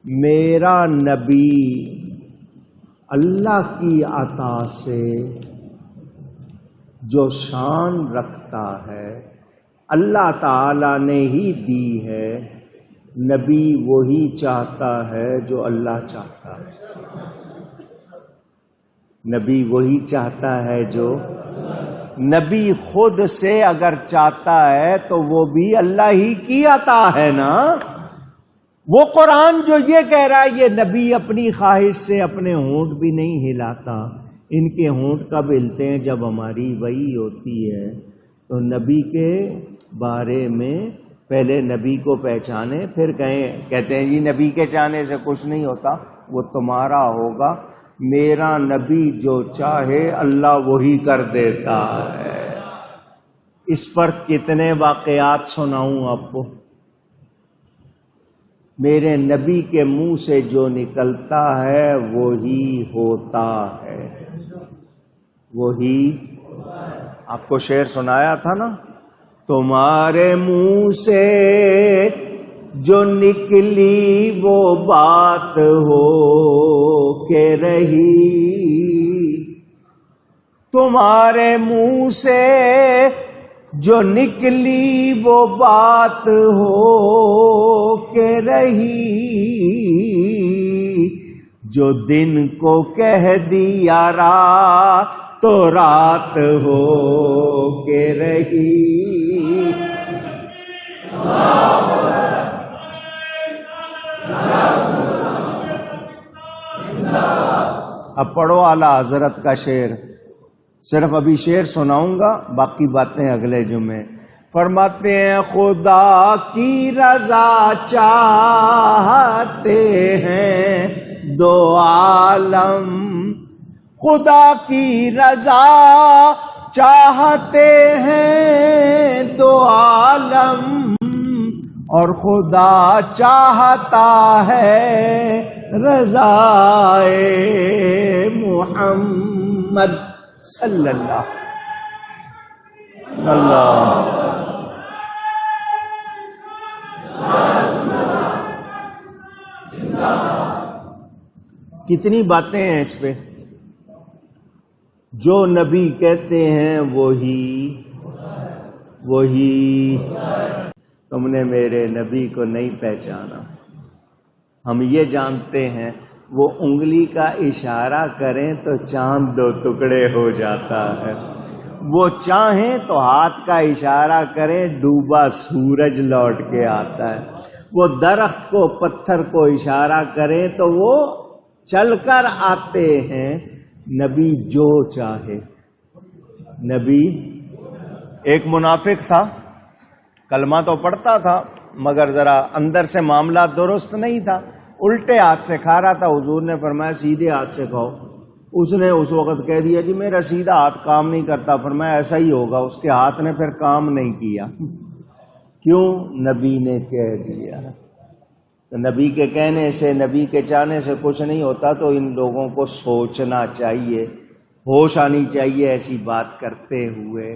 میرا نبی اللہ کی عطا سے جو شان رکھتا ہے اللہ تعالی نے ہی دی ہے، نبی وہی چاہتا ہے جو اللہ چاہتا ہے، نبی وہی چاہتا ہے جو نبی خود سے اگر چاہتا ہے تو وہ بھی اللہ ہی کی عطا ہے نا۔ وہ قرآن جو یہ کہہ رہا ہے یہ نبی اپنی خواہش سے اپنے ہونٹ بھی نہیں ہلاتا، ان کے ہونٹ کب ہلتے ہیں جب ہماری وحی ہوتی ہے۔ تو نبی کے بارے میں پہلے نبی کو پہچانے، پھر کہتے ہیں جی نبی کے چاہنے سے کچھ نہیں ہوتا، وہ تمہارا ہوگا، میرا نبی جو چاہے اللہ وہی کر دیتا ہے۔ اس پر کتنے واقعات سناؤں آپ کو؟ میرے نبی کے منہ سے جو نکلتا ہے وہی ہوتا ہے، وہی۔ آپ کو شعر سنایا تھا نا، تمہارے منہ سے جو نکلی وہ بات ہو کے رہی، تمہارے منہ سے جو نکلی وہ بات ہو کے رہی، جو دن کو کہہ دیا رات تو رات ہو کے رہی۔ اب پڑھو اعلیٰ حضرت کا شعر، صرف ابھی شعر سناؤں گا، باقی باتیں اگلے جمعے۔ فرماتے ہیں خدا کی رضا چاہتے ہیں دو عالم، خدا کی رضا چاہتے ہیں دو عالم، اور خدا چاہتا ہے رضائے محمد صلی اللہ کتنی باتیں ہیں اس پہ۔ جو نبی کہتے ہیں وہی تم نے میرے نبی کو نہیں پہچانا۔ ہم یہ جانتے ہیں وہ انگلی کا اشارہ کریں تو چاند دو ٹکڑے ہو جاتا ہے، وہ چاہیں تو ہاتھ کا اشارہ کریں ڈوبا سورج لوٹ کے آتا ہے، وہ درخت کو پتھر کو اشارہ کریں تو وہ چل کر آتے ہیں۔ نبی جو چاہے۔ نبی ایک منافق تھا، کلمہ تو پڑھتا تھا مگر ذرا اندر سے معاملہ درست نہیں تھا، الٹے ہاتھ سے کھا رہا تھا۔ حضور نے فرمایا سیدھے ہاتھ سے کھاؤ، اس نے اس وقت کہہ دیا جی میرا سیدھا ہاتھ کام نہیں کرتا، فرمایا ایسا ہی ہوگا۔ اس کے ہاتھ نے پھر کام نہیں کیا، کیوں؟ نبی نے کہہ دیا۔ تو نبی کے کہنے سے، نبی کے چاہنے سے کچھ نہیں ہوتا، تو ان لوگوں کو سوچنا چاہیے، ہوش آنی چاہیے ایسی بات کرتے ہوئے۔